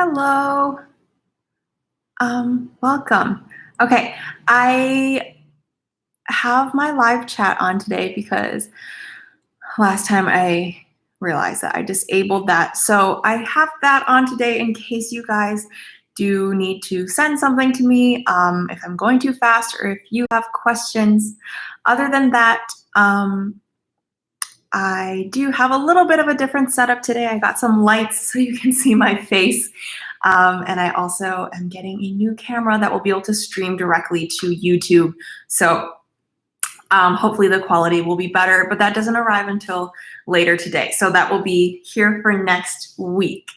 Hello. Welcome. Okay, I have my live chat on today because last time I realized that I disabled that. So I have that on today in case you guys do need to send something to me, if I'm going too fast or if you have questions. Other than that, I do have a little bit of a different setup today. I got some lights so you can see my face. And I also am getting a new camera that will be able to stream directly to YouTube. So hopefully the quality will be better, but that doesn't arrive until later today. So that will be here for next week.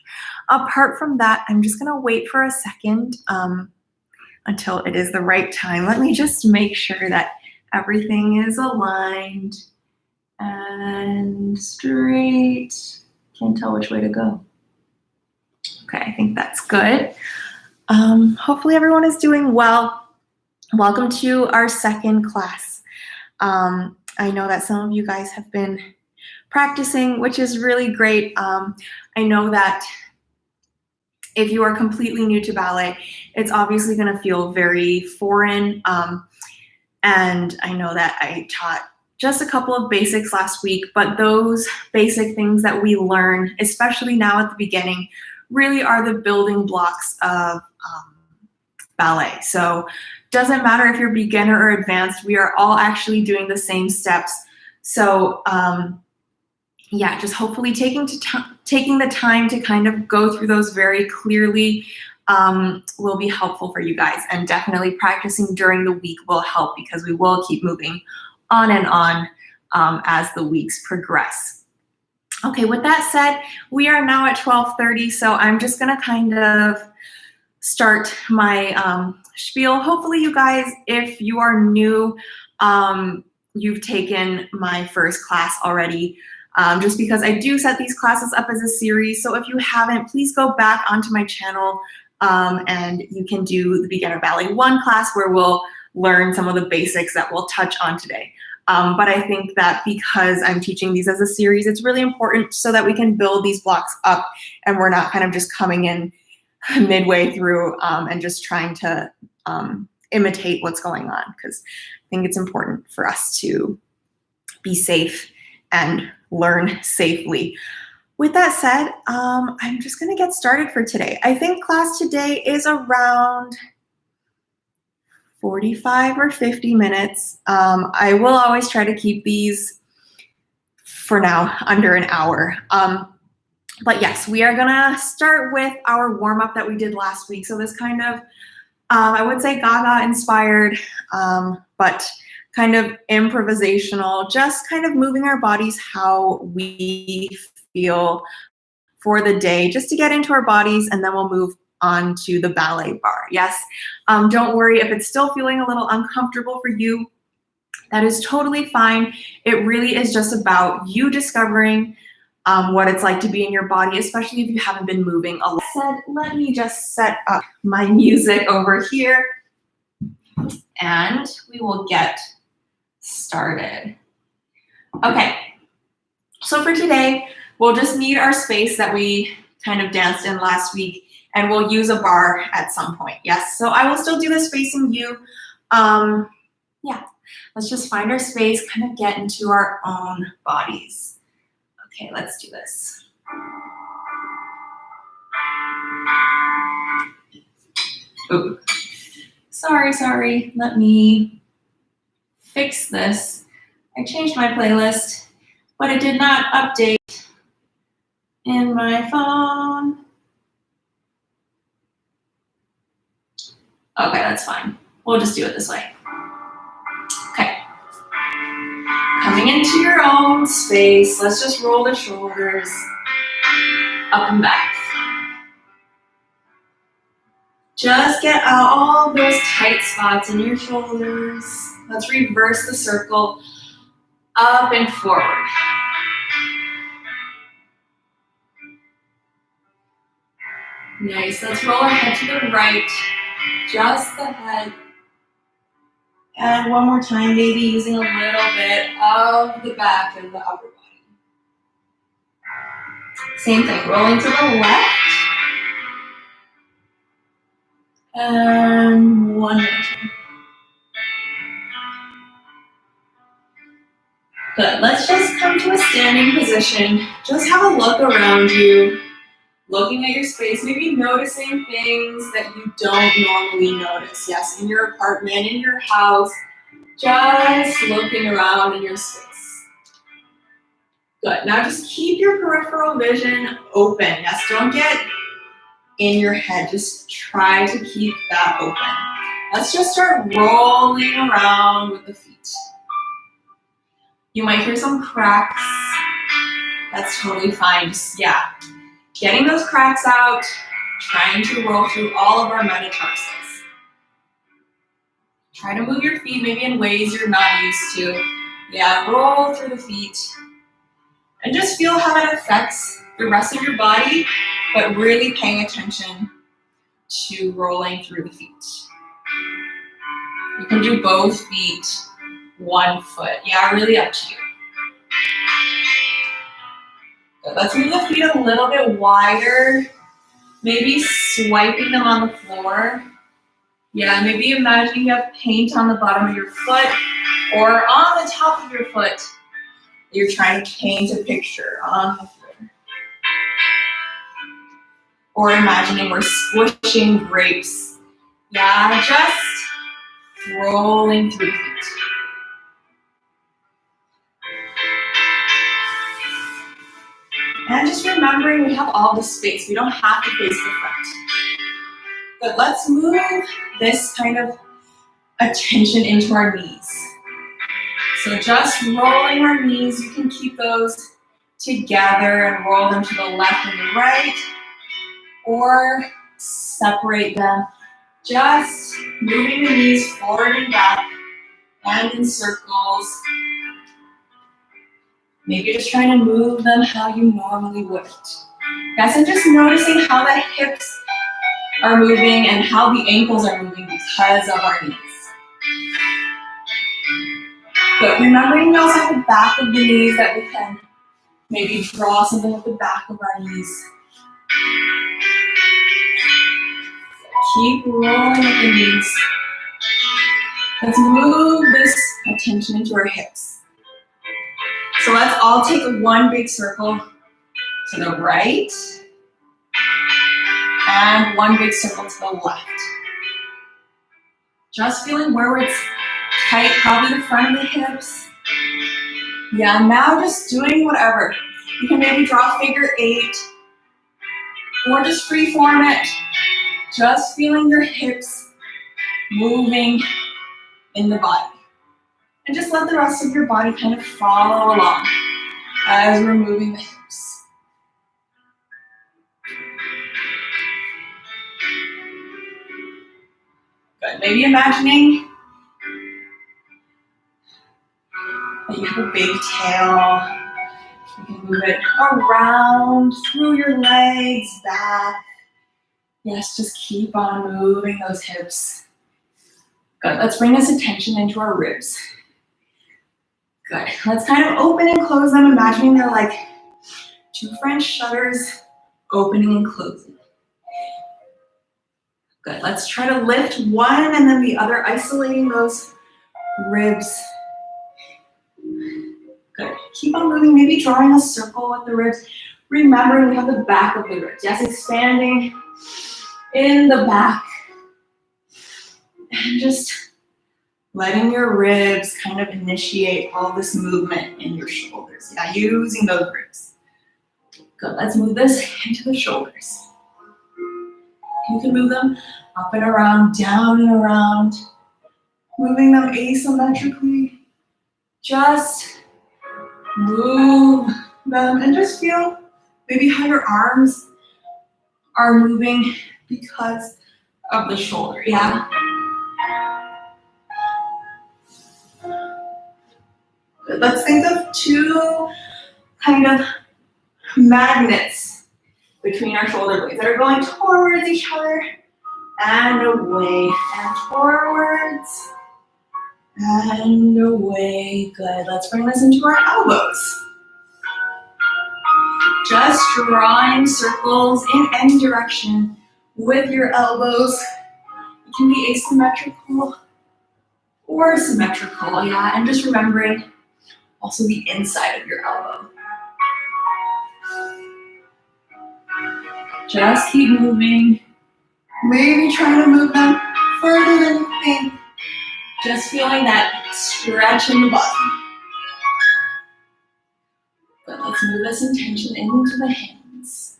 Apart from that, I'm just gonna wait for a second until it is the right time. Let me just make sure that everything is aligned and straight. Can't tell which way to go. Okay, I think that's good. Hopefully everyone is doing well. Welcome to our second class. I know that some of you guys have been practicing, which is really great. I know that if you are completely new to ballet, it's obviously going to feel very foreign. And I know that I taught just a couple of basics last week, but those basic things that we learn, especially now at the beginning, really are the building blocks of ballet. So doesn't matter if you're beginner or advanced, we are all actually doing the same steps. So yeah, just hopefully taking the time to kind of go through those very clearly will be helpful for you guys, and definitely practicing during the week will help because we will keep moving on and on as the weeks progress. Okay, with that said, we are now at 12:30, so I'm just gonna kind of start my spiel. Hopefully you guys, if you are new, you've taken my first class already, just because I do set these classes up as a series. So if you haven't, please go back onto my channel and you can do the Beginner Ballet 1 class where we'll learn some of the basics that we'll touch on today. But I think that because I'm teaching these as a series, it's really important so that we can build these blocks up and we're not kind of just coming in midway through and just trying to imitate what's going on, because I think it's important for us to be safe and learn safely. With that said, I'm just gonna get started for today. I think class today is around 45 or 50 minutes. I will always try to keep these, for now, under an hour. But yes, we are gonna start with our warm-up that we did last week. So this kind of, I would say Gaga inspired, but kind of improvisational, just kind of moving our bodies how we feel for the day, just to get into our bodies, and then we'll move on to the ballet barre. Yes, don't worry if it's still feeling a little uncomfortable for you. That is totally fine. It really is just about you discovering what it's like to be in your body, especially if you haven't been moving a lot. Let me just set up my music over here and we will get started. Okay, so for today, we'll just need our space that we kind of danced in last week, and we'll use a barre at some point. Yes, so I will still do this facing you. Yeah, let's just find our space, kind of get into our own bodies. Okay, let's do this. Ooh. Sorry. Let me fix this. I changed my playlist, but it did not update in my phone. Okay, that's fine. We'll just do it this way. Okay. Coming into your own space, let's just roll the shoulders up and back. Just get out all those tight spots in your shoulders. Let's reverse the circle up and forward. Nice, let's roll our head to the right, just the head. And one more time, maybe using a little bit of the back and the upper body. Same thing, rolling to the left. And one more. Good. Let's just come to a standing position. Just have a look around you, looking at your space, maybe noticing things that you don't normally notice. Yes, in your apartment, in your house, just looking around in your space. Good. Now just keep your peripheral vision open. Yes, don't get in your head. Just try to keep that open. Let's just start rolling around with the feet. You might hear some cracks. That's totally fine. Just, yeah, getting those cracks out, trying to roll through all of our metatarsus. Try to move your feet maybe in ways you're not used to. Yeah, roll through the feet. And just feel how that affects the rest of your body, but really paying attention to rolling through the feet. You can do both feet, one foot. Yeah, really up to you. Good. Let's move the feet a little bit wider, maybe swiping them on the floor. Yeah, maybe imagine you have paint on the bottom of your foot or on the top of your foot. You're trying to paint a picture on the floor. Or imagining we're squishing grapes. Yeah, just rolling through the feet. And just remembering we have all the space. We don't have to face the front. But let's move this kind of attention into our knees. So just rolling our knees, you can keep those together and roll them to the left and the right, or separate them. Just moving the knees forward and back and in circles. Maybe just trying to move them how you normally would. Yes, and just noticing how the hips are moving and how the ankles are moving because of our knees. But remembering we also have the back of the knees that we can maybe draw something with the back of our knees. Keep rolling with the knees. Let's move this attention into our hips. So let's all take one big circle to the right and one big circle to the left. Just feeling where it's tight, probably the front of the hips. Yeah, now just doing whatever. You can maybe draw figure 8 or just free form it. Just feeling your hips moving in the body. And just let the rest of your body kind of follow along as we're moving the hips. Good. Maybe imagining that you have a big tail. You can move it around, through your legs, back. Yes, just keep on moving those hips. Good. Let's bring this attention into our ribs. Good. Let's kind of open and close them, imagining they're like 2 French shutters, opening and closing. Good. Let's try to lift one and then the other, isolating those ribs. Good. Keep on moving, maybe drawing a circle with the ribs. Remembering we have the back of the ribs. Yes, expanding in the back. And just letting your ribs kind of initiate all this movement in your shoulders. Yeah, using those ribs. Good. Let's move this into the shoulders. You can move them up and around, down and around, moving them asymmetrically. Just move them and just feel maybe how your arms are moving because of the shoulder, yeah? Good. Let's think of 2 kind of magnets between our shoulder blades that are going towards each other and away, and forwards and away. Good. Let's bring this into our elbows. Just drawing circles in any direction with your elbows. can be asymmetrical or symmetrical, yeah, and just remembering also the inside of your elbow. Just keep moving. Maybe try to move them further than you think. Just feeling that stretch in the body. But let's move this intention into the hands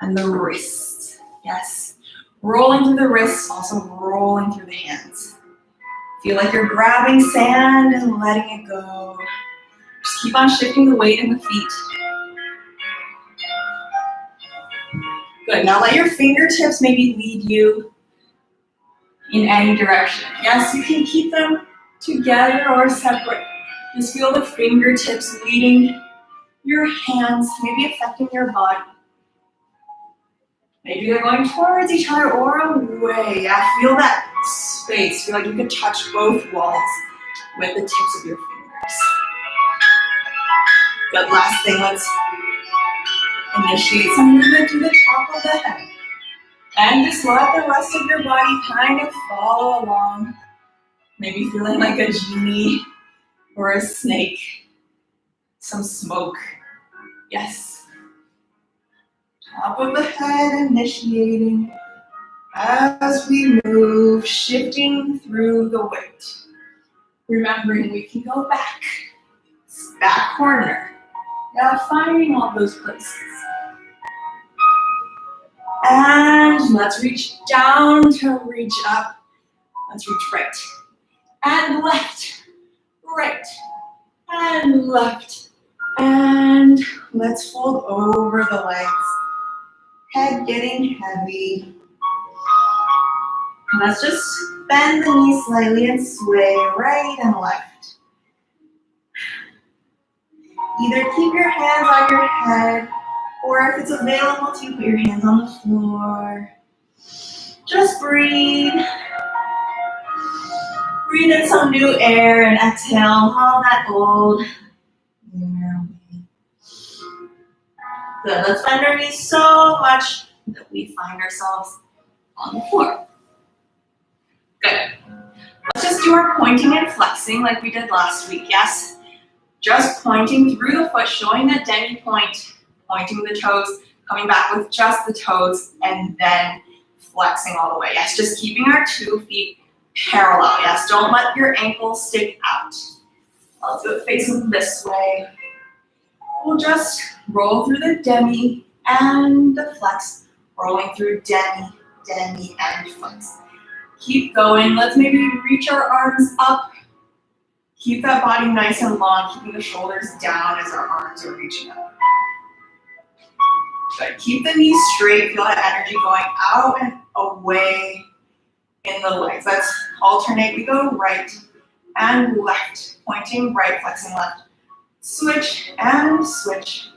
and the wrists. Yes. Rolling through the wrists, also rolling through the hands. Feel like you're grabbing sand and letting it go. Just keep on shifting the weight in the feet. Good, now let your fingertips maybe lead you in any direction. Yes, you can keep them together or separate. Just feel the fingertips leading your hands, maybe affecting your body. Maybe they're going towards each other or away. Yeah, feel that space. Feel like you can touch both walls with the tips of your fingers. Good, last thing, let's initiate some movement to the top of the head. And just let the rest of your body kind of follow along. Maybe feeling like a genie or a snake. Some smoke. Yes. Top of the head, initiating as we move, shifting through the weight. Remembering we can go back corner. Yeah, finding all those places. And let's reach down to reach up. Let's reach right and left, right and left. And let's fold over the legs. Head getting heavy. Let's just bend the knees slightly and sway right and left. Either keep your hands on your head, or if it's available to put your hands on the floor. Just breathe. Breathe in some new air and exhale all that old air away. Good, let's bend our knees so much that we find ourselves on the floor. Good. Let's just do our pointing and flexing like we did last week, yes? Just pointing through the foot, showing that demi-point, pointing the toes, coming back with just the toes, and then flexing all the way. Yes, just keeping our 2 feet parallel. Yes, don't let your ankles stick out. I'll do it facing this way. We'll just roll through the demi and the flex, rolling through demi, and flex. Keep going. Let's maybe reach our arms up. Keep that body nice and long, keeping the shoulders down as our arms are reaching up. Good. Keep the knees straight. Feel that energy going out and away in the legs. Let's alternate. We go right and left, pointing right, flexing left. Switch and switch.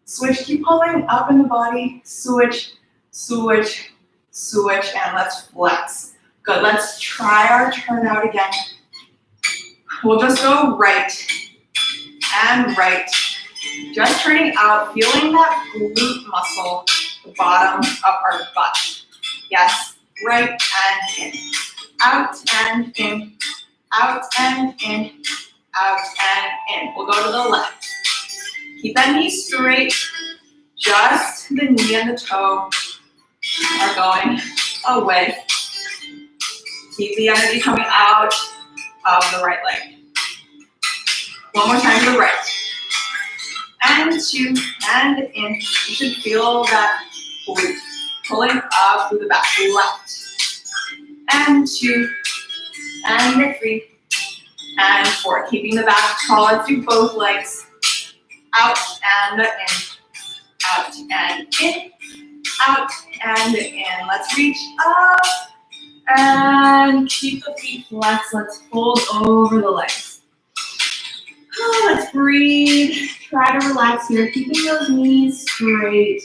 Switch. Keep pulling up in the body. Switch, switch, switch, and let's flex. Good, let's try our turn out again. We'll just go right and right. Just turning out, feeling that glute muscle, the bottom of our butt. Yes, right and in. Out and in, out and in, out and in. We'll go to the left. Keep that knee straight. Just the knee and the toe are going away. Keep the energy coming out of the right leg. One more time to the right. And 2, and in. You should feel that glute pulling up through the back. Left. And 2, and 3, and 4. Keeping the back tall through both legs. Out and in. Out and in. Out and in. Let's reach up. And keep the feet flexed. Let's fold over the legs. Let's breathe. Try to relax here. Keeping those knees straight.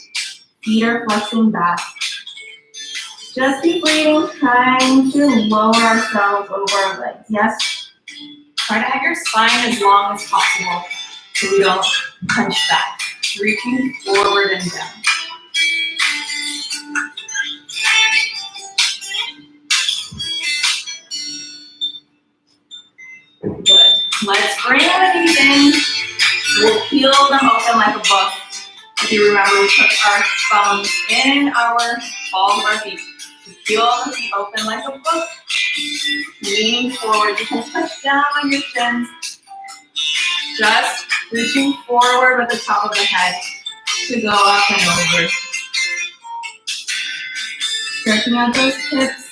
Feet are flexing back. Just keep breathing, trying to lower ourselves over our legs. Yes? Try to have your spine as long as possible so we don't punch back. Reaching forward and down. bring the knees in. We'll peel them open like a book. If you remember, we put our thumbs in our balls of our feet. We peel the feet open like a book. Leaning forward. You can push down on your shins. Just reaching forward with the top of the head to go up and over. Stretching out those hips.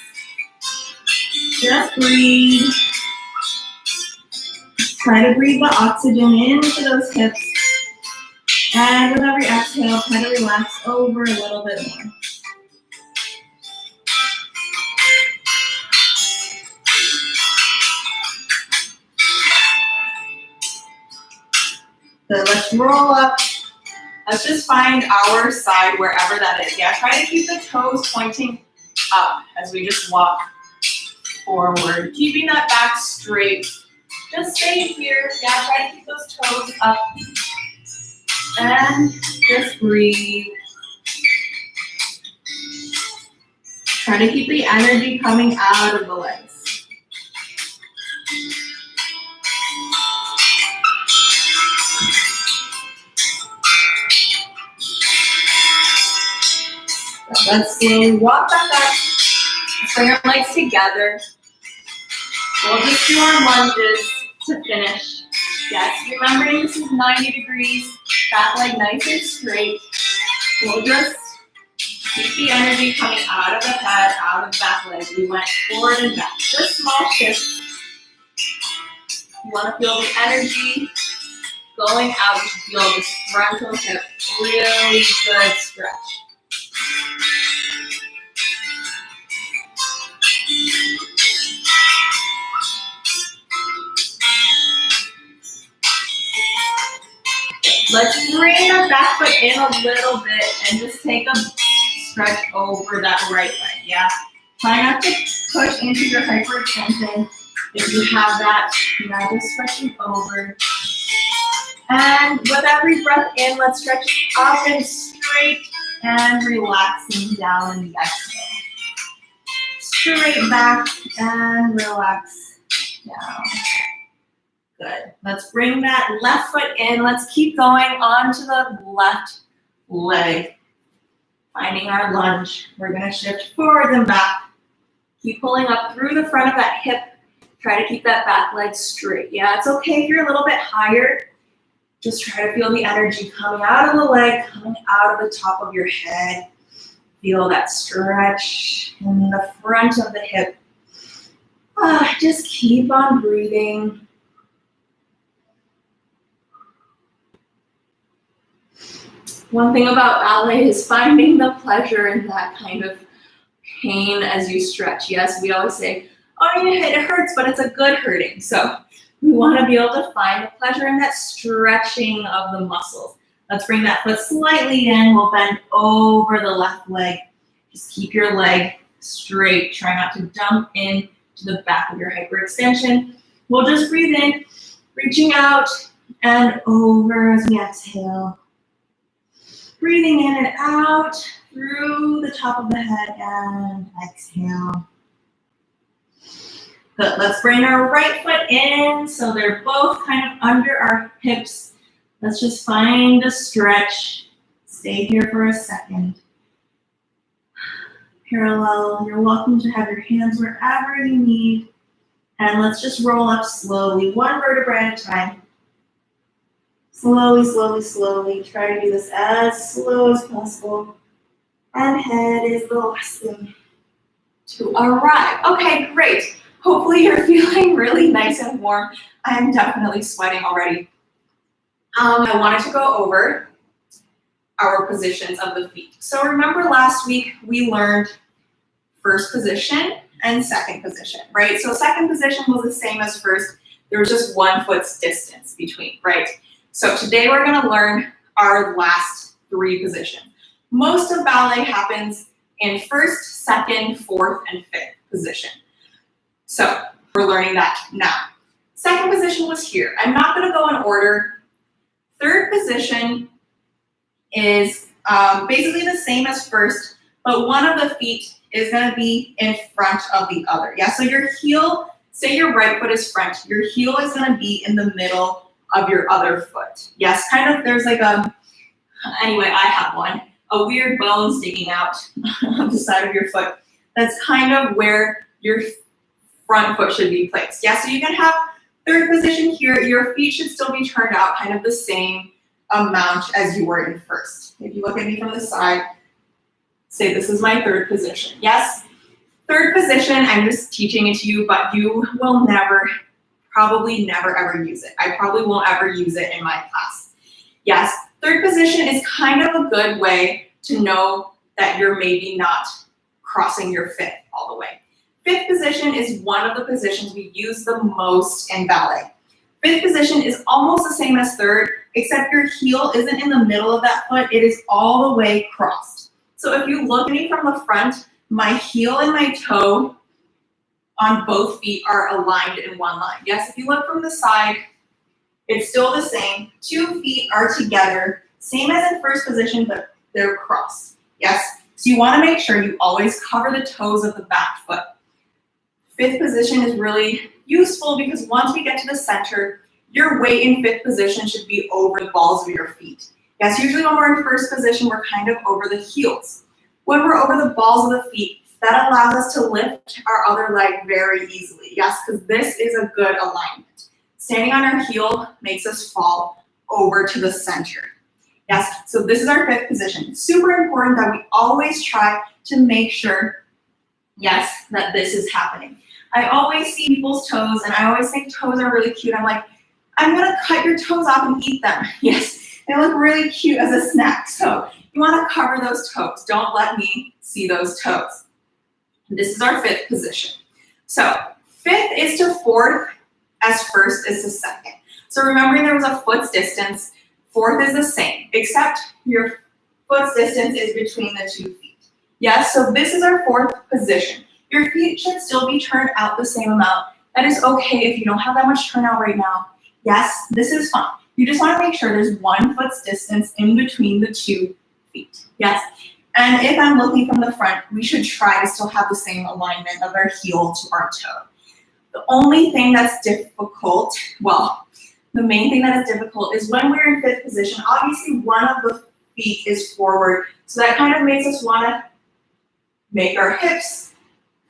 Just breathe. Try to breathe the oxygen into those hips. And with every exhale, try to relax over a little bit more. So let's roll up. Let's just find our side wherever that is. Yeah, try to keep the toes pointing up as we just walk forward. Keeping that back straight. Just stay here. Yeah, try to keep those toes up. And just breathe. Try to keep the energy coming out of the legs. Let's slowly walk back up. Let's bring our legs together. We'll just do our lunges to finish. Yes, remembering this is 90 degrees. Back leg nice and straight. We'll just keep the energy coming out of the head, out of back leg. We went forward and back. Just small shifts. You want to feel the energy going out. You should feel this frontal hip. Really good stretch. Let's bring our back foot in a little bit and just take a stretch over that right leg, yeah? Try not to push into your hyperextension. If you have that, now just stretching over. And with every breath in, let's stretch up and straight and relaxing down in the exhale. Straight back and relax down. Good. Let's bring that left foot in. Let's keep going onto the left leg. Finding our lunge. We're going to shift forwards and back. Keep pulling up through the front of that hip. Try to keep that back leg straight. Yeah, it's okay if you're a little bit higher. Just try to feel the energy coming out of the leg, coming out of the top of your head. Feel that stretch in the front of the hip. Just keep on breathing. One thing about ballet is finding the pleasure in that kind of pain as you stretch. Yes, we always say, oh, it hurts, but it's a good hurting. So we want to be able to find the pleasure in that stretching of the muscles. Let's bring that foot slightly in. We'll bend over the left leg. Just keep your leg straight. Try not to dump in to the back of your hyperextension. We'll just breathe in, reaching out and over as we exhale. Breathing in and out through the top of the head and exhale. Good. Let's bring our right foot in so they're both kind of under our hips. Let's just find a stretch. Stay here for a second. Parallel. You're welcome to have your hands wherever you need. And let's just roll up slowly, one vertebra at a time. Slowly, slowly, slowly. Try to do this as slow as possible. And head is the last thing to arrive. Okay, great. Hopefully you're feeling really nice and warm. I'm definitely sweating already. I wanted to go over our positions of the feet. So remember last week we learned first position and second position, right? So second position was the same as first. There was just 1 foot's distance between, right? So today we're going to learn our last 3 positions. Most of ballet happens in first, second, fourth, and fifth position. So we're learning that now. Second position was here. I'm not going to go in order. Third position is basically the same as first, but one of the feet is going to be in front of the other. Yeah, so your heel say your right foot is front, your heel is gonna be in the middle of your other foot. Yes, kind of, there's like anyway, I have one, a weird bone sticking out on the side of your foot. That's kind of where your front foot should be placed. Yeah, so you can have third position here. Your feet should still be turned out kind of the same amount as you were in first. If you look at me from the side, say this is my third position. Yes, third position, I'm just teaching it to you, but you will never, probably never ever use it. I probably won't ever use it in my class. Yes, third position is kind of a good way to know that you're maybe not crossing your fifth all the way. Fifth position is one of the positions we use the most in ballet. Fifth position is almost the same as third, except your heel isn't in the middle of that foot, it is all the way crossed. So if you look at me from the front, my heel and my toe on both feet are aligned in one line. Yes, if you look from the side, it's still the same. 2 feet are together, same as in first position, but they're crossed. Yes, so you want to make sure you always cover the toes of the back foot. Fifth position is really useful because once we get to the center, your weight in fifth position should be over the balls of your feet. Yes, usually when we're in first position, we're kind of over the heels. When we're over the balls of the feet, that allows us to lift our other leg very easily. Yes, because this is a good alignment. Standing on our heel makes us fall over to the center. Yes, so this is our fifth position. Super important that we always try to make sure, yes, that this is happening. I always see people's toes, and I always think toes are really cute. I'm like, I'm gonna cut your toes off and eat them. Yes, they look really cute as a snack. So you wanna cover those toes. Don't let me see those toes. This is our fifth position. So fifth is to fourth as first is to second. So remembering there was a foot's distance, fourth is the same, except your foot's distance is between the 2 feet. Yes, so this is our fourth position. Your feet should still be turned out the same amount. That is okay if you don't have that much turnout right now. Yes, this is fine. You just want to make sure there's 1 foot's distance in between the 2 feet. Yes, and if I'm looking from the front, we should try to still have the same alignment of our heel to our toe. The only thing that's difficult, well, the main thing that is difficult is when we're in fifth position, obviously one of the feet is forward. So that kind of makes us want to make our hips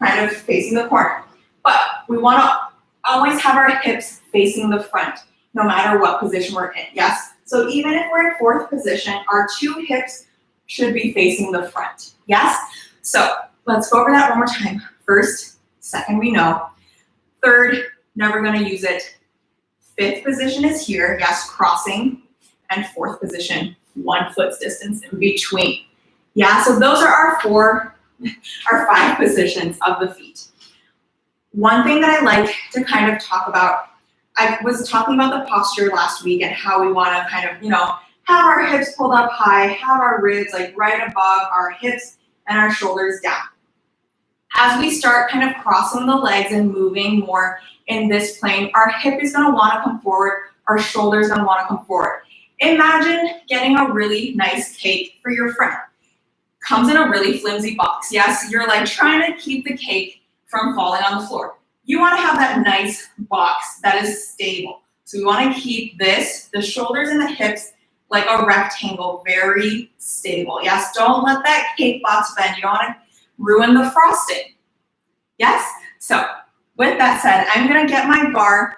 kind of facing the corner. But we want to always have our hips facing the front, no matter what position we're in, yes? So even if we're in fourth position, our 2 hips should be facing the front, yes? So let's go over that one more time. First, second we know. Third, never gonna use it. Fifth position is here, yes, crossing. And fourth position, 1 foot's distance in between. Yeah, so those are our 5 positions of the feet. One thing that I like to kind of talk about, I was talking about the posture last week and how we want to kind of, have our hips pulled up high, have our ribs like right above our hips and our shoulders down. As we start kind of crossing the legs and moving more in this plane, our hip is going to want to come forward, our shoulder is going to want to come forward. Imagine getting a really nice cake for your friend. Comes in a really flimsy box. Yes, you're like trying to keep the cake from falling on the floor. You want to have that nice box that is stable. So we want to keep this, the shoulders and the hips, like a rectangle, very stable. Yes, don't let that cake box bend. You don't want to ruin the frosting. Yes, so with that said, I'm gonna get my bar.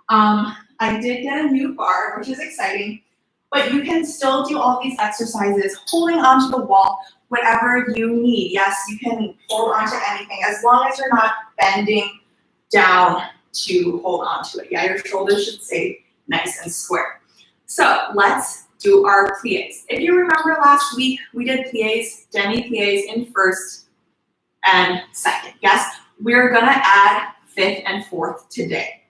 I did get a new bar, which is exciting, but you can still do all these exercises holding onto the wall, whatever you need. Yes, you can hold onto anything as long as you're not bending down to hold onto it. Yeah, your shoulders should stay nice and square. So let's do our plies. If you remember last week, we did plies, demi-plies in first and second. Yes, we're gonna add fifth and fourth today.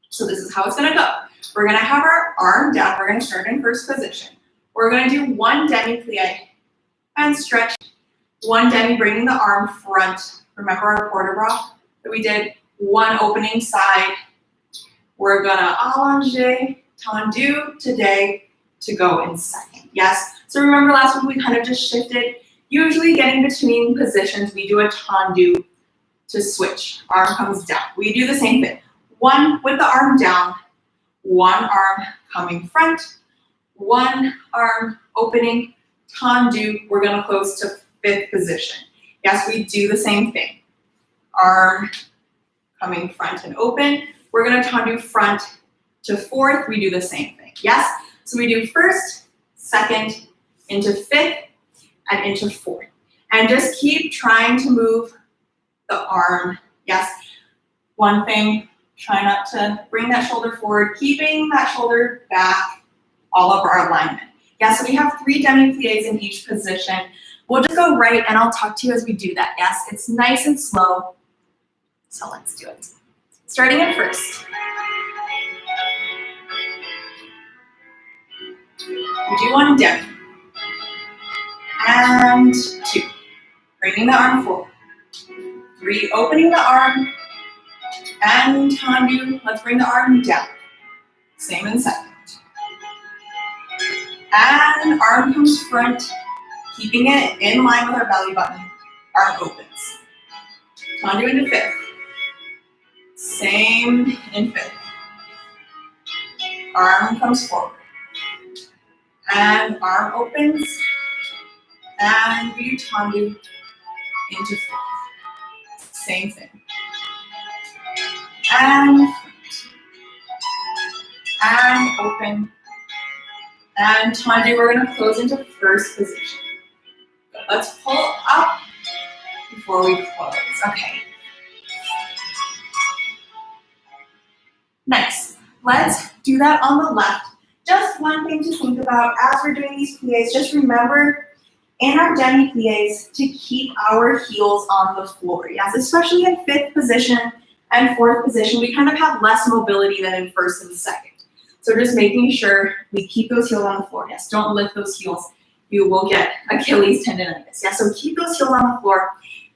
So this is how it's gonna go. We're gonna have our arm down. We're gonna start in first position. We're gonna do 1 demi-plie and stretch. 1 demi, bringing the arm front. Remember our port de bras that we did? 1 opening side. We're gonna allonge, tendu today to go in second. Yes, so remember last week we kind of just shifted. Usually getting between positions, we do a tendu to switch. Arm comes down. We do the same thing. One with the arm down, one arm coming front, one arm opening, tendu. We're gonna close to fifth position. Yes, we do the same thing. Arm coming front and open. We're gonna tendu front to fourth. We do the same thing. Yes, so we do first, second, into fifth, and into fourth. And just keep trying to move the arm. Yes, one thing, try not to bring that shoulder forward, keeping that shoulder back, all of our alignment. Yes, so we have 3 demi-pliés in each position. We'll just go right and I'll talk to you as we do that. Yes, it's nice and slow. So let's do it. Starting at first. We do 1 demi. And 2. Bringing the arm forward. 3, opening the arm. And tendu. Let's bring the arm down. Same in second. And arm comes front, keeping it in line with our belly button. Arm opens. Tendu into fifth. Same in fifth. Arm comes forward. And arm opens. And we do tendu into fifth. Same thing. And front. And open. And tendu, we're gonna close into first position. Let's pull up before we close. Okay. Nice. Let's do that on the left. Just one thing to think about as we're doing these pliés, just remember in our demi-pliés to keep our heels on the floor. Yes, especially in fifth position and fourth position, we kind of have less mobility than in first and second. So just making sure we keep those heels on the floor. Yes, don't lift those heels. You will get Achilles tendonitis. Yeah, so keep those heels on the floor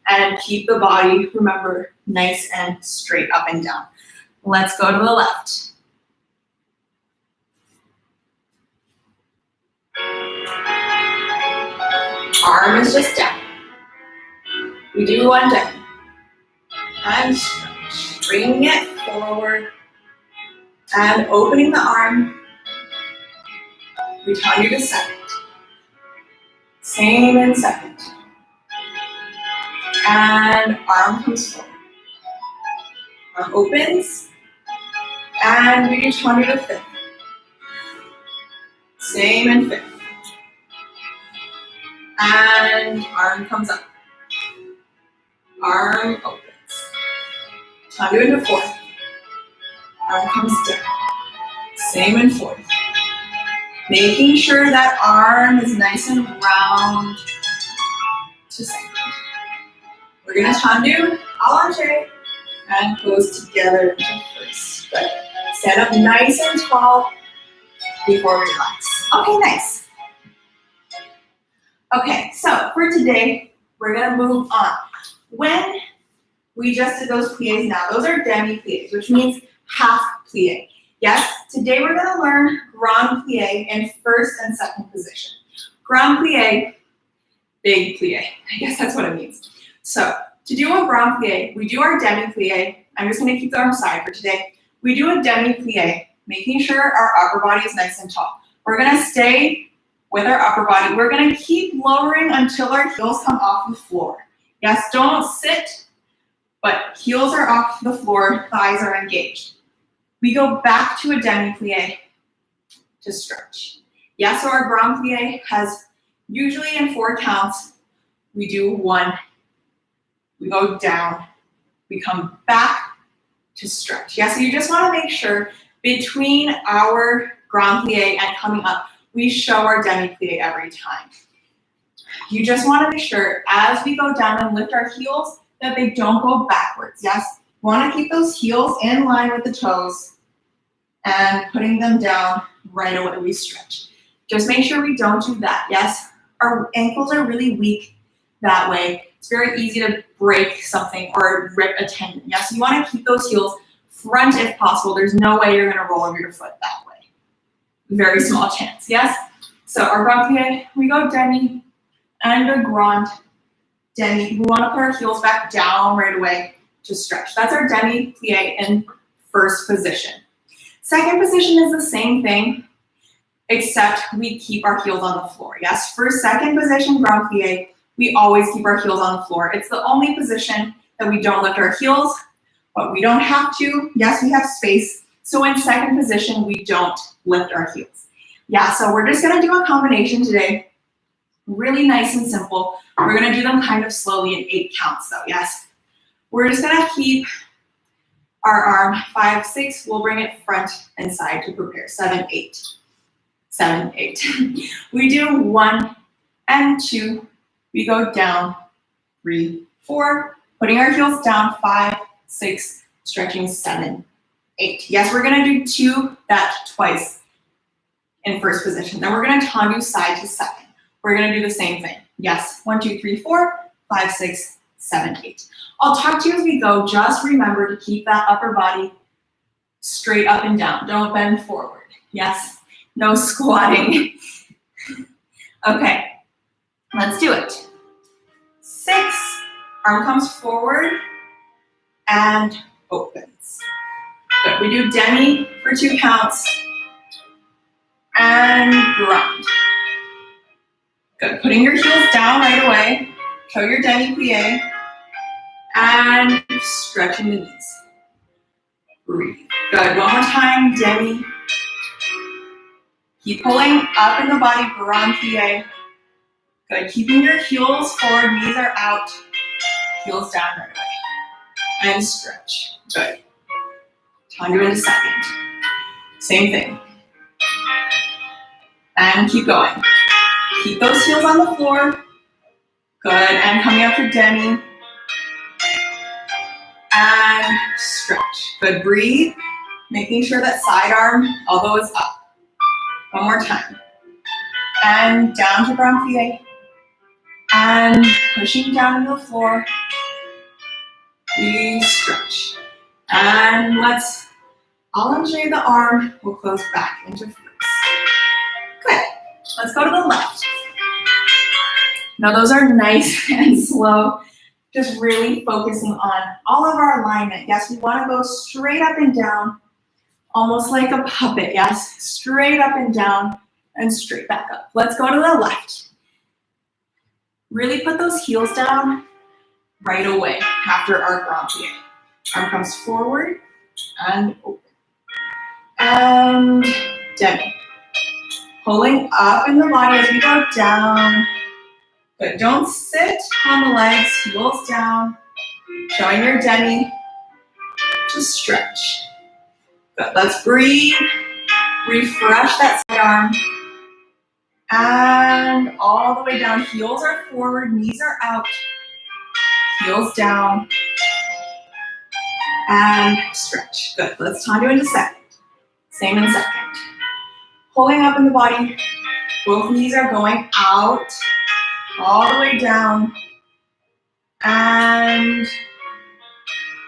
and keep the body, remember, nice and straight up and down. Let's go to the left. Arm is just down. We do 1 demi. And stretch. Bringing it forward. And opening the arm. We tendu to second. Same in second. And arm comes forward. Arm opens. And we do tendu to fifth. Same in fifth. And arm comes up. Arm opens. Tendu into fourth. Arm comes down. Same in fourth. Making sure that arm is nice and round to second. We're gonna tendu, allonge, and close together into first. Good. Stand up nice and tall before we relax. Okay, nice. Okay, so for today, we're gonna move on. When we just did those pliés now, those are demi-pliés, which means half plié. Yes, today we're gonna learn grand plié in first and second position. Grand plié, big plié. I guess that's what it means. So to do a grand plié, we do our demi-plié. I'm just gonna keep the arm side for today. We do a demi-plié, making sure our upper body is nice and tall. We're gonna stay with our upper body. We're gonna keep lowering until our heels come off the floor. Yes, don't sit, but heels are off the floor, thighs are engaged. We go back to a demi-plié to stretch. Yeah, so our grand plié has usually in 4 counts. We do 1, we go down, we come back to stretch. Yeah, so you just wanna make sure between our grand plié and coming up, we show our demi-plié every time. You just wanna make sure as we go down and lift our heels that they don't go backwards, yes? You wanna keep those heels in line with the toes and putting them down right away, we stretch. Just make sure we don't do that, yes? Our ankles are really weak that way. It's very easy to break something or rip a tendon, yes? You wanna keep those heels front if possible. There's no way you're gonna roll over your foot that way. Very small chance, yes? So our grand plié, we go demi and a grand demi. We wanna put our heels back down right away. to stretch. That's our demi-plie in first position. Second position is the same thing, except we keep our heels on the floor. Yes, for second position grand plie, we always keep our heels on the floor. It's the only position that we don't lift our heels, but we don't have to. Yes, we have space. So in second position, we don't lift our heels. Yeah, so we're just gonna do a combination today. Really nice and simple. We're gonna do them kind of slowly in 8 counts though, yes? We're just gonna keep our arm 5, 6, we'll bring it front and side to prepare. 7, 8. 7, 8. We do 1 and 2. We go down, 3, 4. Putting our heels down, 5, 6, stretching 7, 8. Yes, we're gonna do 2 that twice in first position. Then we're gonna tendu side to second. We're gonna do the same thing. Yes, 1, 2, 3, 4, 5, 6, 7, 8. I'll talk to you as we go. Just remember to keep that upper body straight up and down. Don't bend forward. Yes, no squatting. Okay, let's do it. 6, arm comes forward and opens. Good, we do demi for 2 counts and grand. Good, putting your heels down right away. Show your demi-plie and stretching the knees. Breathe. Good, one more time, demi. Keep pulling up in the body, grand plie. Good, keeping your heels forward, knees are out, heels down right away. And stretch, good. Tendu in a second. Same thing. And keep going. Keep those heels on the floor. Good, and coming up to demi. And stretch. Good, breathe. Making sure that side arm, elbow is up. One more time. And down to grand plie. And pushing down into the floor. We stretch. And let's allonge the arm. We'll close back into first. Good. Let's go to the left. Now those are nice and slow. Just really focusing on all of our alignment. Yes, we want to go straight up and down, almost like a puppet. Yes, straight up and down and straight back up. Let's go to the left. Really put those heels down right away after our grand plie. Arm comes forward and open. And demi. Pulling up in the body as we go down. Good, don't sit on the legs, heels down. Showing your demi. Just stretch. Good, let's breathe. Refresh that side arm. And all the way down, heels are forward, knees are out. Heels down. And stretch. Good, let's tendu into second. Same in second. Pulling up in the body. Both knees are going out. All the way down. And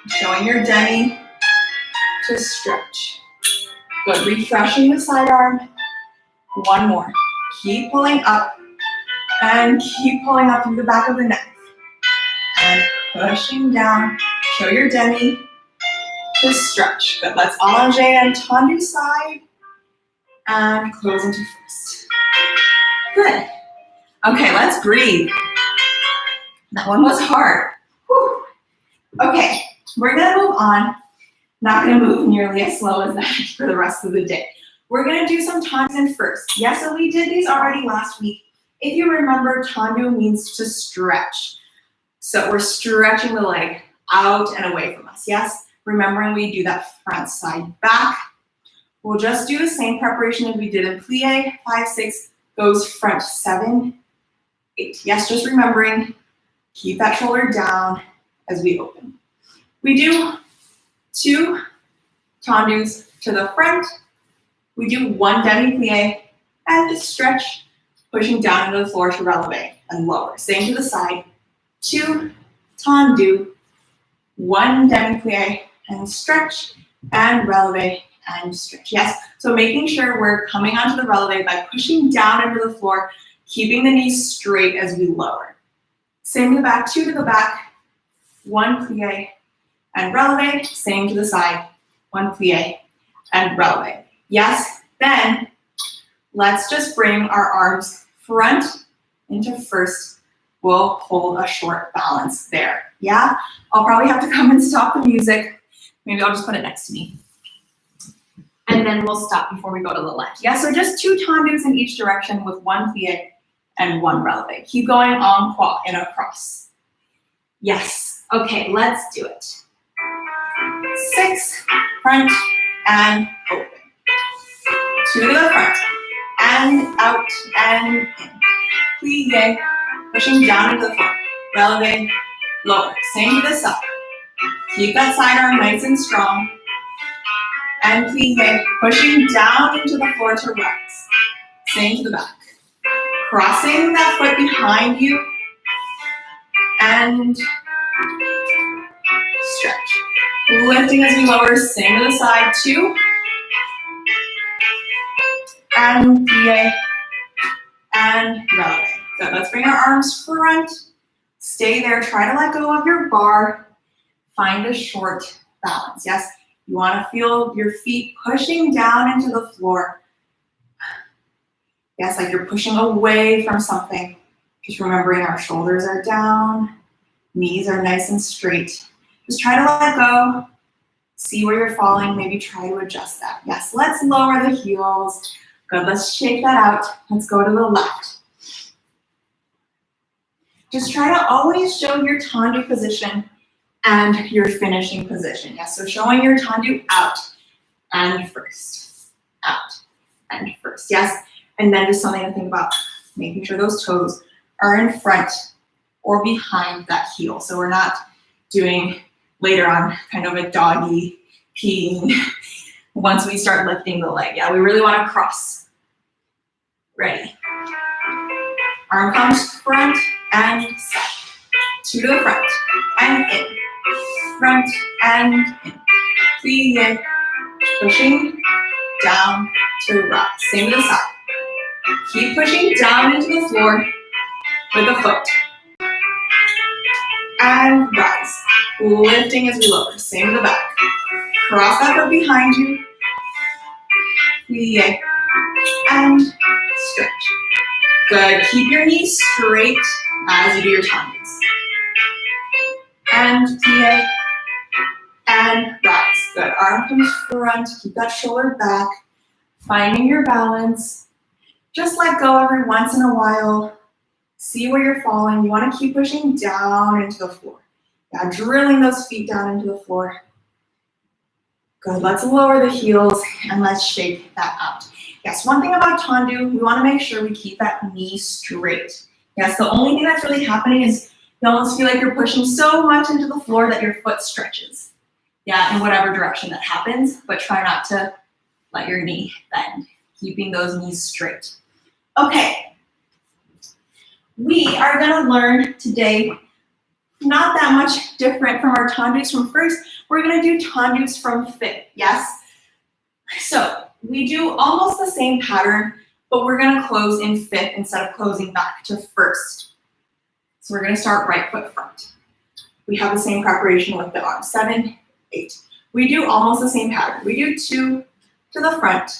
showing your demi to stretch. Good, refreshing the side arm. One more. Keep pulling up and keep pulling up through the back of the neck. And pushing down. Show your demi to stretch. Good, let's allonge and tendu side and close into first. Good. Okay, let's breathe. That one was hard. Whew. Okay, we're gonna move on. Not gonna move nearly as slow as that for the rest of the day. We're gonna do some tendus in first. Yes, so we did these already last week. If you remember, tendu means to stretch. So we're stretching the leg out and away from us, yes? Remembering we do that front side back. We'll just do the same preparation as we did in plie. 5, 6 goes front, 7, 8. Yes, just remembering, keep that shoulder down as we open. We do 2 tendus to the front. We do 1 demi-plie and just stretch, pushing down into the floor to releve and lower. Same to the side. 2 tendu, 1 demi-plie and stretch and releve and stretch. Yes, so making sure we're coming onto the releve by pushing down into the floor, keeping the knees straight as we lower. Same to the back, 2 to the back, 1 plie and releve, same to the side, one plie and releve. Yes, then let's just bring our arms front into first. We'll hold a short balance there. Yeah, I'll probably have to come and stop the music. Maybe I'll just put it next to me. And then we'll stop before we go to the left. Yeah, so just 2 tendus in each direction with one plie and one releve. Keep going en croix and across. Yes, okay, let's do it. 6, front and open. 2 to the front and out and in. Plie, pushing down into the floor. Releve, lower. Same to the side. Keep that side arm nice and strong. And plie, pushing down into the floor to rise. Same to the back. Crossing that foot behind you. And stretch. Lifting as we lower, same to the side, 2. And plie. And releve. Good, let's bring our arms front. Stay there, try to let go of your bar. Find a short balance, yes? You wanna feel your feet pushing down into the floor. Yes, like you're pushing away from something. Just remembering our shoulders are down, knees are nice and straight. Just try to let go. See where you're falling, maybe try to adjust that. Yes, let's lower the heels. Good, let's shake that out. Let's go to the left. Just try to always show your tendu position and your finishing position. Yes, so showing your tendu out and first, out and first. Yes, and then just something to think about, making sure those toes are in front or behind that heel. So we're not doing later on kind of a doggy peeing once we start lifting the leg. Yeah, we really want to cross. Ready. Arm comes front and side. 2 to the front and in. Front and in. Plie. Pushing down to rise. Same to the side. Keep pushing down into the floor with a foot. And rise. Lifting as we lower. Same to the back. Cross that foot behind you. Plie. And stretch. Good. Keep your knees straight as you do your tendus. And plie. And rise. Good. Arm comes front. Keep that shoulder back. Finding your balance. Just let go every once in a while. See where you're falling. You want to keep pushing down into the floor. Yeah, drilling those feet down into the floor. Good. Let's lower the heels and let's shake that out. Yes, one thing about Tendu, we want to make sure we keep that knee straight. Yes, the only thing that's really happening is you almost feel like you're pushing so much into the floor that your foot stretches. Yeah, in whatever direction that happens, but try not to let your knee bend, keeping those knees straight. Okay, we are going to learn today, not that much different from our Tendus from first, we're going to do Tendus from fifth, yes? So we do almost the same pattern, but we're going to close in fifth instead of closing back to first. So we're going to start right foot front. We have the same preparation with the arms, 7, 8. We do almost the same pattern. We do 2 to the front.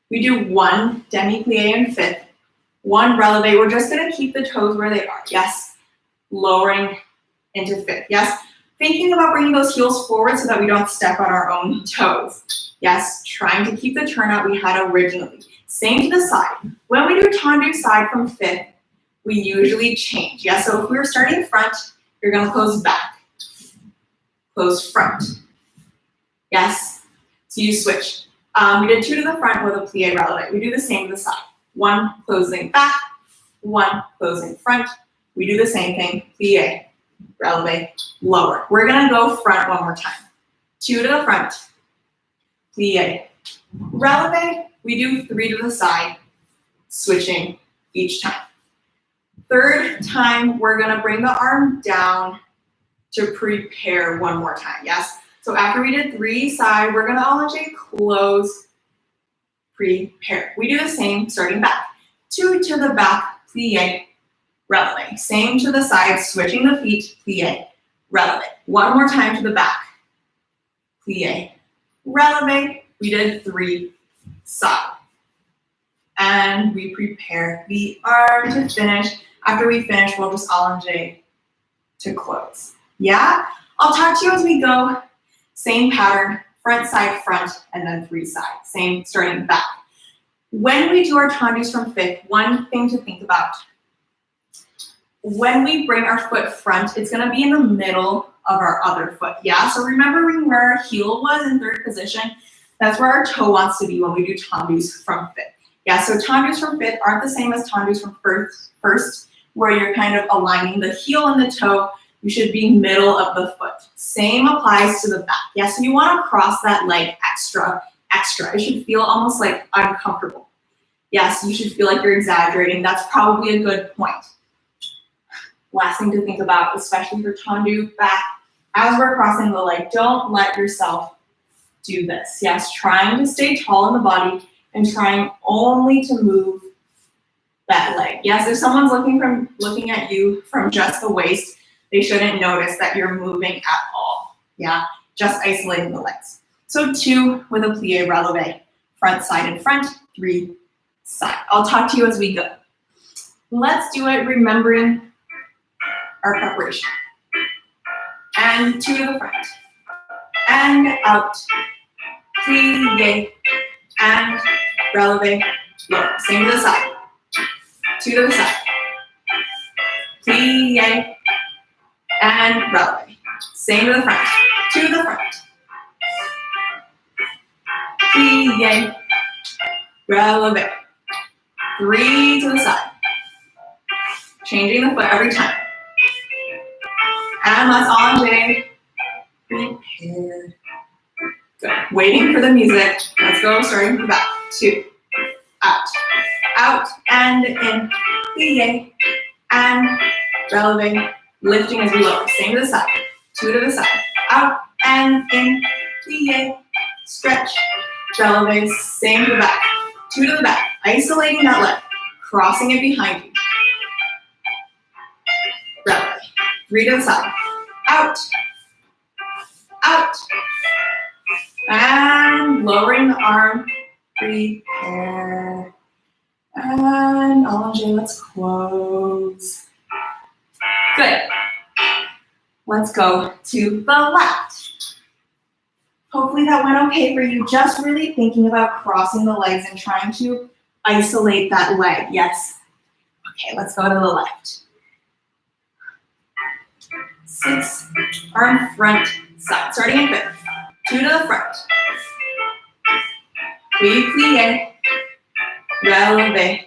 We do 1 demi-plie in fifth, 1 releve. We're just going to keep the toes where they are. Yes, lowering into fifth. Yes, thinking about bringing those heels forward so that we don't step on our own toes. Yes, trying to keep the turnout we had originally. Same to the side. When we do Tendu side from fifth, we usually change. Yes, so if we were starting front, you're going to close back. Close front. Yes, so you switch. We did 2 to the front with a plie releve. We do the same to the side. 1 closing back, 1 closing front. We do the same thing, plie, releve, lower. We're going to go front one more time. 2 to the front, plie, releve. We do 3 to the side, switching each time. Third time, we're going to bring the arm down to prepare one more time, yes? So after we did 3 side, we're going to allocate, close, prepare. We do the same, starting back. 2 to the back, plie, releve. Same to the side, switching the feet, plie, releve. One more time to the back. plie, releve. We did 3 side. And we prepare the arm to finish. After we finish, we'll just allonge to close. Yeah? I'll talk to you as we go. Same pattern, front, side, front, and then 3 side. Same starting back. When we do our tendus from fifth, one thing to think about. When we bring our foot front, it's gonna be in the middle of our other foot, yeah? So remembering where our heel was in third position, that's where our toe wants to be when we do tendus from fifth. Yeah, so tendus from fifth aren't the same as tendus from first, where you're kind of aligning the heel and the toe. You should be middle of the foot. Same applies to the back. Yeah, so you wanna cross that leg extra. It should feel almost like uncomfortable. Yes, you should feel like you're exaggerating. That's probably a good point. Last thing to think about, especially for tendu back, as we're crossing the leg, don't let yourself do this. Yes, trying to stay tall in the body and trying only to move that leg. Yes, if someone's looking at you from just the waist, they shouldn't notice that you're moving at all. Yeah, just isolating the legs. So 2 with a plie releve, front, side, and front, 3 side. I'll talk to you as we go. Let's do it remembering our preparation. And 2 to the front. And out. Plie. And releve. Lower. Same to the side. 2 to the side. Plie. And releve. Same to the front. 2 to the front. Plie. Releve. 3 to the side. Changing the foot every time. And let's allonge. Prepared. Good. Waiting for the music. Let's go, starting from the back. 2. Out. Out and in. Plie. And releve. Lifting as we lower. Same to the side. 2 to the side. Out and in. Plie. Stretch. Releve. Same to the back. 2 to the back. Isolating that leg. Crossing it behind you. Releve. 3 to the side. Out. Out. And lowering the arm. Prepare. And allonge, let's close. Good. Let's go to the left. Hopefully that went okay for you. Just really thinking about crossing the legs and trying to isolate that leg. Yes. Okay, let's go to the left. 6, arm front, side. Starting in fifth. 2 to the front. Plie. Releve.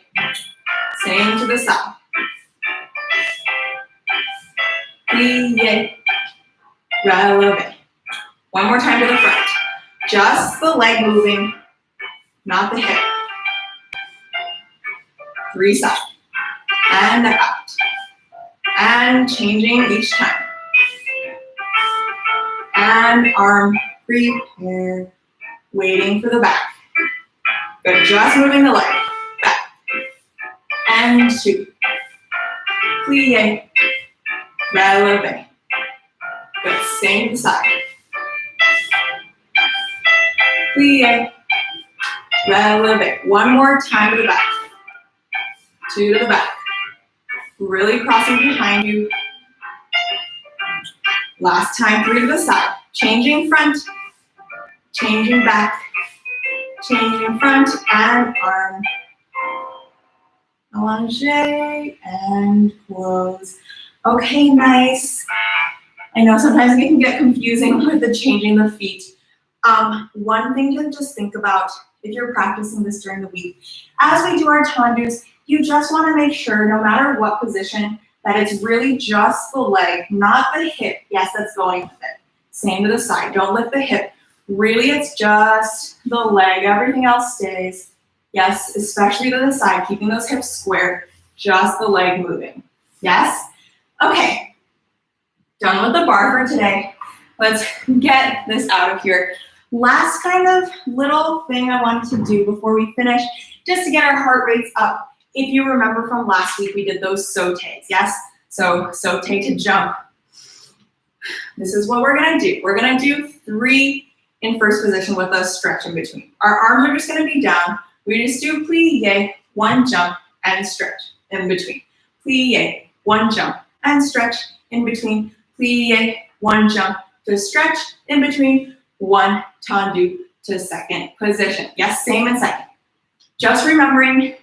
Same to the side. Plie. Releve. One more time to the front. Just the leg moving, not the hip. 3 side. And out. And changing each time. And arm prepare. Waiting for the back. Good. Just moving the leg. Back. And 2. Plie. Releve. Good. Same to the side. Plie. Releve. One more time to the back. 2 to the back. Really crossing behind you. Last time, 3 to the side. Changing front. Changing back. Changing front and arm. Allonge and close. Okay, nice. I know sometimes it can get confusing with the changing the feet. One thing to just think about if you're practicing this during the week, as we do our tendus, you just want to make sure, no matter what position, that it's really just the leg, not the hip. Yes, that's going with it. Same to the side. Don't lift the hip. Really, it's just the leg. Everything else stays. Yes, especially to the side, keeping those hips square. Just the leg moving. Yes? Okay. Done with the barre for today. Let's get this out of here. Last kind of little thing I wanted to do before we finish, just to get our heart rates up. If you remember from last week, we did those sautes, yes? So saute to jump. This is what we're gonna do. We're gonna do 3 in first position with a stretch in between. Our arms are just going to be down. We just do plie, one jump and stretch in between. Plie, one jump and stretch in between. Plie, one jump to stretch in between. One tendu to second position. Yes, same in second. Just remembering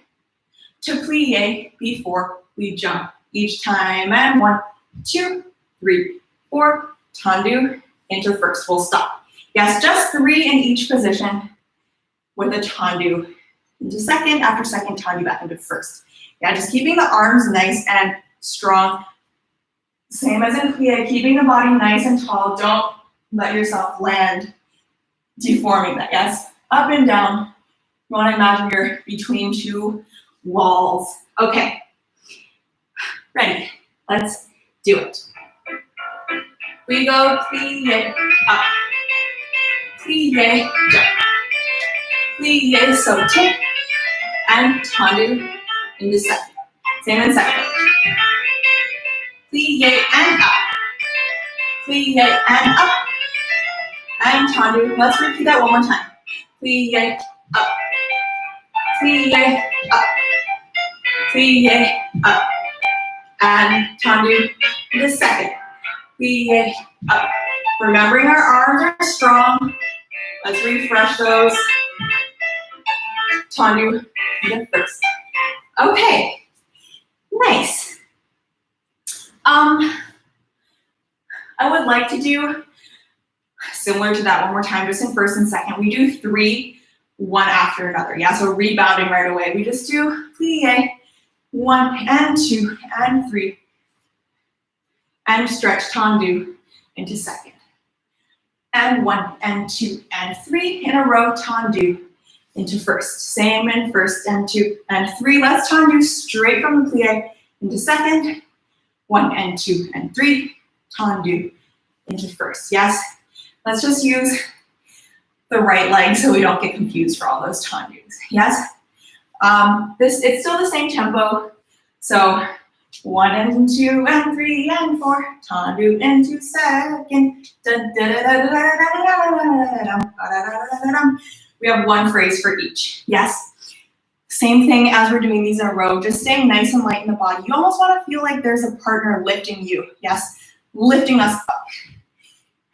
to plie before we jump each time. And 1, 2, 3, 4, tendu into first. We'll stop. Yes, just 3 in each position with a tendu into second, after second, tendu back into first. Yeah, just keeping the arms nice and strong. Same as in plie, keeping the body nice and tall. Don't let yourself land deforming that. Yes, up and down. You want to imagine you're between two walls. Okay, ready? Let's do it. We go plie, up, plie, jump, plie, saute, and tendu into second. Same in second. Plie and up, plie and up, and tendu. Let's repeat that one more time. Plie, up, plie, up, plie, up, and tendu into second. Plie, up. Remembering our arms are strong. Let's refresh those. Tendu into first. Okay, nice. I would like to do similar to that one more time, just in first and second. We do 3, one after another. Yeah, so rebounding right away. We just do plie, 1 and 2 and 3, and stretch tendu into second. And 1 and 2 and 3 in a row, tendu into first. Same in first and 2 and 3. Let's tendu straight from the plie into second. 1 and 2 and 3, tendu into first. Yes, let's just use the right leg so we don't get confused for all those tendus. Yes, it's still the same tempo. So 1 and 2 and 3 and 4, tendu into second. We have one phrase for each. Yes. Same thing as we're doing these in a row, just staying nice and light in the body. You almost want to feel like there's a partner lifting you. Yes, lifting us up.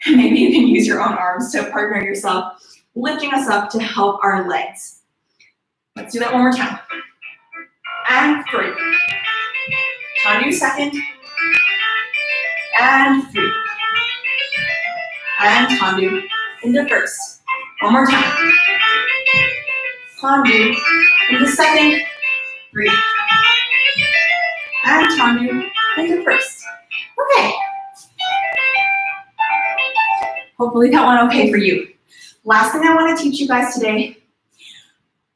Maybe you can use your own arms to partner yourself, lifting us up to help our legs. Let's do that one more time. And 3. Tendu second. And 3. And tendu into first. One more time. Tendu into second, 3, and tendu into first. Okay. Hopefully that went okay for you. Last thing I want to teach you guys today,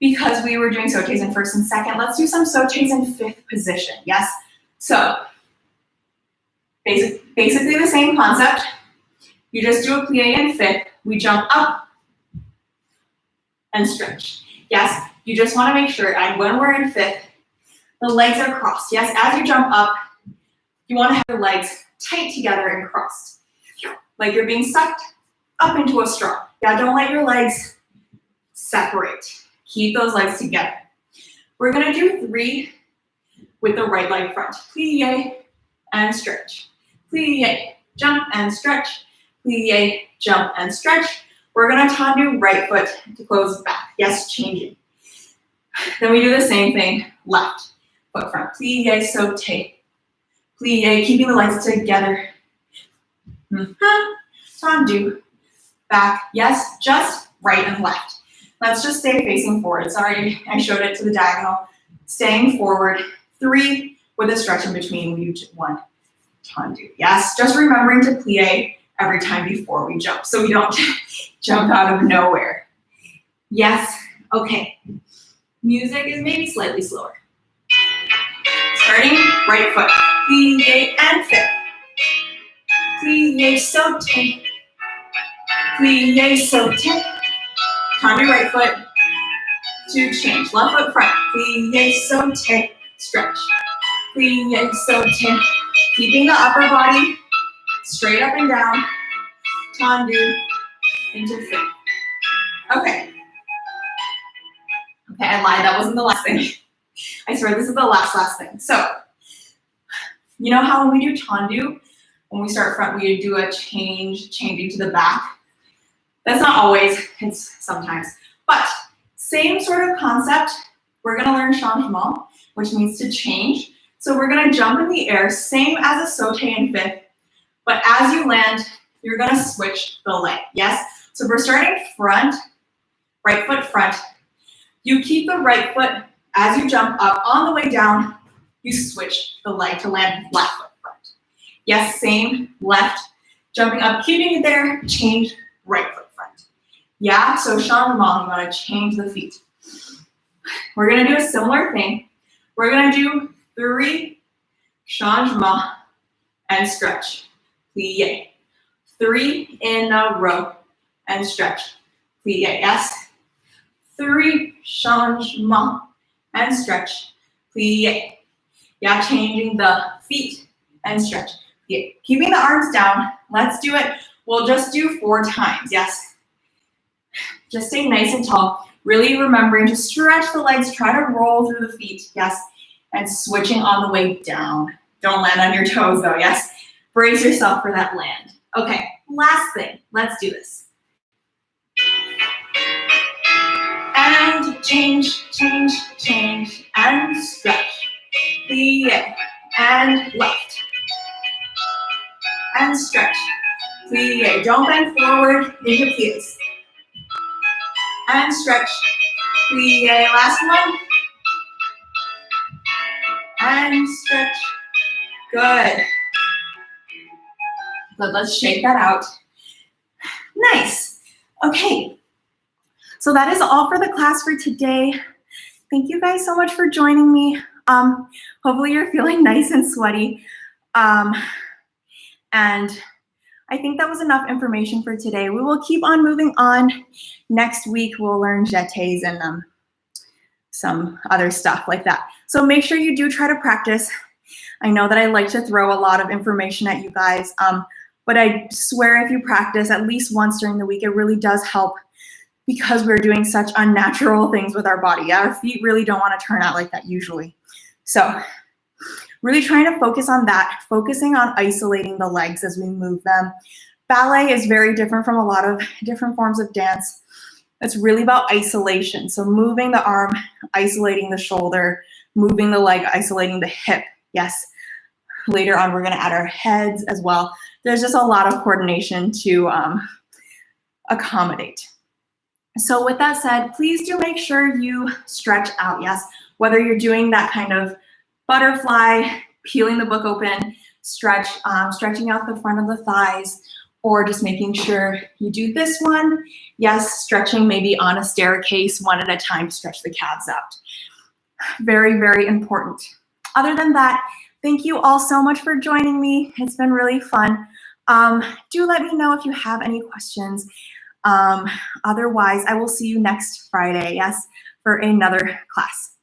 because we were doing sautes in first and second, let's do some sautes in fifth position. Yes. So basically the same concept. You just do a plie in fifth. We jump up and stretch. Yes, you just want to make sure, and when we're in fifth, the legs are crossed. Yes, as you jump up, you want to have your legs tight together and crossed. Like you're being sucked up into a straw. Yeah, don't let your legs separate. Keep those legs together. We're going to do 3 with the right leg front. Plie and stretch. Plie, jump and stretch. Plie, jump and stretch. We're going to tendu right foot to close back. Yes, changing. Then we do the same thing, left foot front. Plie, saute. Plie, keeping the legs together. Tendu, back. Yes, just right and left. Let's just stay facing forward. Sorry, I showed it to the diagonal. Staying forward. 3 with a stretch in between. We do 1, tendu. Yes, just remembering to plie every time before we jump, so we don't jump out of nowhere. Yes, okay. Music is maybe slightly slower. Starting right foot. Plie and fifth. Plie, saute. Plie, saute. Tendu right foot to change. Left foot front. Plie, saute. Stretch. Plie, saute. Keeping the upper body straight up and down. Tendu into fifth. Okay. Okay, I lied. That wasn't the last thing. I swear this is the last thing. So, you know how when we do Tendu, when we start front, we do a changing to the back. That's not always, it's sometimes. But same sort of concept. We're gonna learn Changement, which means to change. So we're gonna jump in the air, same as a saute in fifth, but as you land, you're gonna switch the leg, yes? So we're starting front, right foot front. You keep the right foot as you jump up. On the way down, you switch the leg to land left foot front. Yes, same, left, jumping up, keeping it there, change right foot front. Yeah, so Changement, you wanna change the feet. We're gonna do a similar thing. We're gonna do 3 Changement and stretch. Plié. 3 in a row and stretch. Plié, yes? 3 Changement and stretch. Plié. Yeah, changing the feet and stretch. Plié. Keeping the arms down. Let's do it. We'll just do 4 times, yes? Just stay nice and tall. Really remembering to stretch the legs, try to roll through the feet, yes? And switching on the way down. Don't land on your toes though, yes? Brace yourself for that land. Okay, last thing, let's do this. And change, change, change, and stretch. Plié, and left. And stretch. Plié, don't bend forward into pliés. And stretch. Plié, last one. And stretch. Good. But let's shake that out. Nice. Okay. So that is all for the class for today. Thank you guys so much for joining me. Hopefully you're feeling nice and sweaty. And I think that was enough information for today. We will keep on moving on. Next week, we'll learn jetés and some other stuff like that. So make sure you do try to practice. I know that I like to throw a lot of information at you guys, but I swear if you practice at least once during the week, it really does help because we're doing such unnatural things with our body. Our feet really don't want to turn out like that usually. So really trying to focus on that, focusing on isolating the legs as we move them. Ballet is very different from a lot of different forms of dance. It's really about isolation. So moving the arm, isolating the shoulder, moving the leg, isolating the hip. Yes. Later on, we're going to add our heads as well. There's just a lot of coordination to accommodate. So with that said, please do make sure you stretch out, yes? Whether you're doing that kind of butterfly, peeling the book open, stretching out the front of the thighs, or just making sure you do this one. Yes, stretching maybe on a staircase, one at a time, stretch the calves out. Very, very important. Other than that, thank you all so much for joining me. It's been really fun. Do let me know if you have any questions. Otherwise, I will see you next Friday, yes, for another class.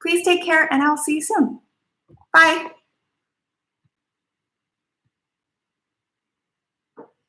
Please take care, and I'll see you soon. Bye.